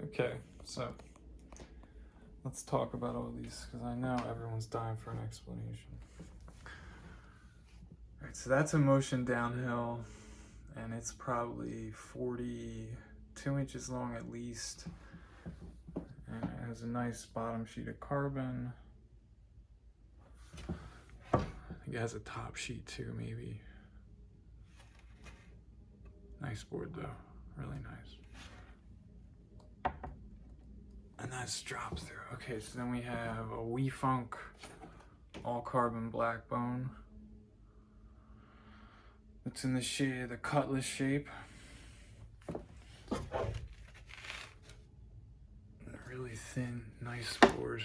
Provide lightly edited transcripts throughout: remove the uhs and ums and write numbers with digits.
Okay, so let's talk about all these because I know everyone's dying for an explanation. All right, so that's a motion downhill, and it's probably 42 inches long at least, and it has a nice bottom sheet of carbon. I think it has a top sheet too, maybe. Nice board though, really nice. And that's drop through. Okay, so then we have a We Funk all carbon black bone. It's in the shade, the cutlass shape. A really thin, nice board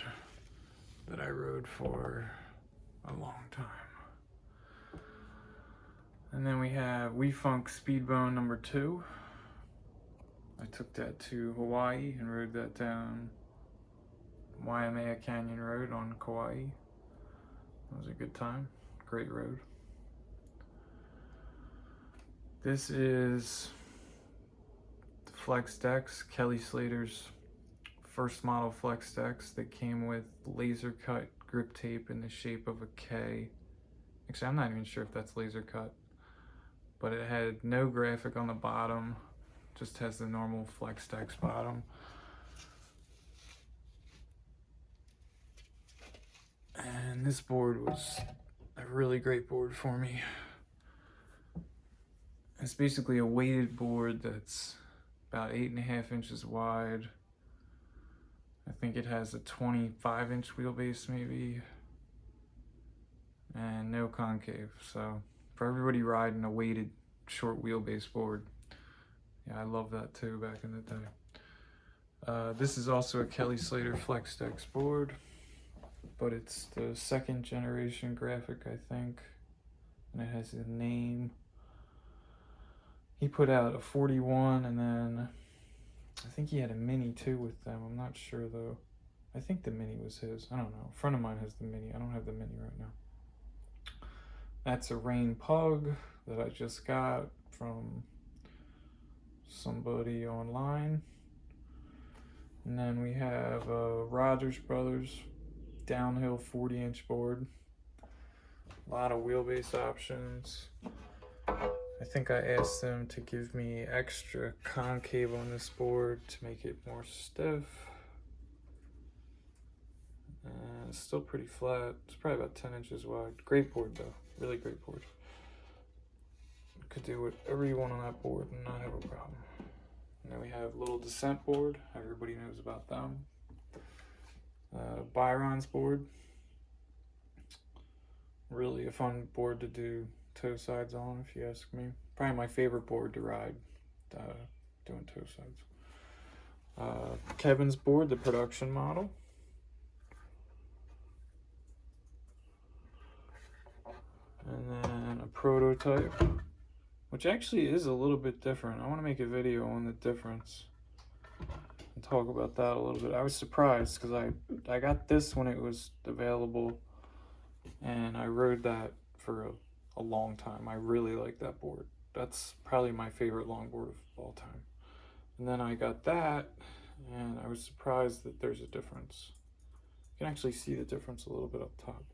that I rode for a long time. And then we have We Funk Speedbone number 2. I took that to Hawaii and rode that down Waimea Canyon Road on Kauai. It was a good time, great road. This is the Flex Decks, Kelly Slater's first model Flex Decks that came with laser cut grip tape in the shape of a K. Actually, I'm not even sure if that's laser cut, but it had no graphic on the bottom, just has the normal Flex Decks bottom. And this board was a really great board for me. It's basically a weighted board that's about 8.5 inches wide. I think it has a 25-inch wheelbase maybe, and no concave. So for everybody riding a weighted short wheelbase board, yeah, I love that too back in the day. This is also a Kelly Slater Flex Decks board, but it's the 2nd generation graphic, I think, and it has a name. He put out a 41, and then I think he had a mini too with them. I'm not sure though. I think the mini was his. I don't know. A friend of mine has the mini. I don't have the mini right now. That's a Rain Pug that I just got from somebody online. And then we have a Rogers Brothers downhill 40-inch board. A lot of wheelbase options. I think I asked them to give me extra concave on this board to make it more stiff. It's still pretty flat. It's probably about 10 inches wide. Great board though, really great board. Could do whatever you want on that board and not have a problem. And then we have little descent board. Everybody knows about them. Byron's board. Really a fun board to do toe sides on, if you ask me. Probably my favorite board to ride doing toe sides. Kevin's board, the production model. And then a prototype, which actually is a little bit different. I want to make a video on the difference and talk about that a little bit. I was surprised because I got this when it was available, and I rode that for a long time. I really like that board. That's probably my favorite longboard of all time. And then I got that, and I was surprised that there's a difference. You can actually see the difference a little bit up top.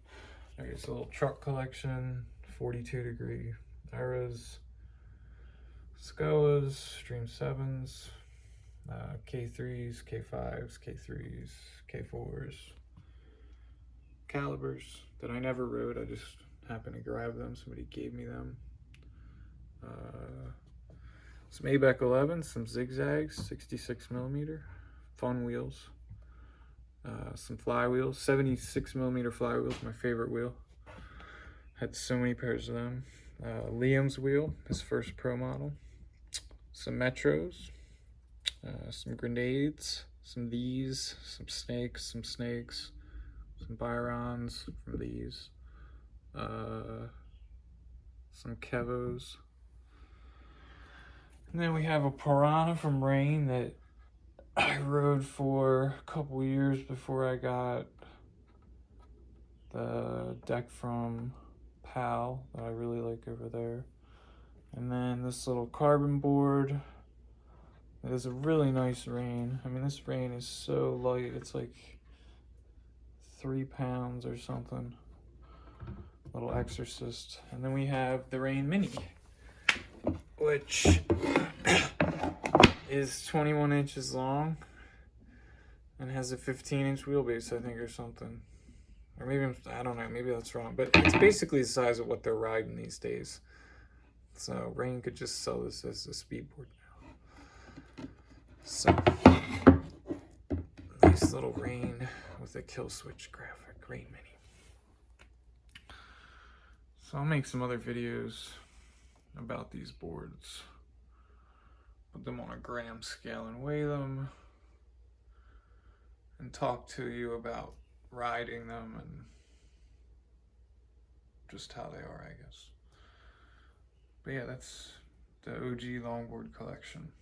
There's a little truck collection, 42-degree eras, SCOAs, Stream 7s, K3s, K5s, K3s, K4s, calibers that I never rode. I just happened to grab them. Somebody gave me them. Some ABEC 11s, some zigzags, 66mm, fun wheels. Some flywheels, 76mm flywheels, my favorite wheel. Had so many pairs of them. Liam's wheel, his first pro model. Some Metros, some grenades, some these, some snakes, some Byrons from these, some Kevos. And then we have a Piranha from Rain that I rode for a couple years before I got the deck from Pal that I really like over there. And then this little carbon board It is a really nice rein. I mean, this rein is so light. It's like 3 pounds or something. Little Exorcist. And then we have the Rein Mini, which is 21 inches long and has a 15-inch wheelbase, I think, or something. Or maybe, I don't know, maybe that's wrong. But it's basically the size of what they're riding these days. So Rein could just sell this as a speedboard now. So, nice little Rein with a kill switch graphic, Rein Mini. So I'll make some other videos about these boards. Put them on a gram scale and weigh them. And talk to you about riding them and just how they are, I guess. But yeah, that's the OG longboard collection.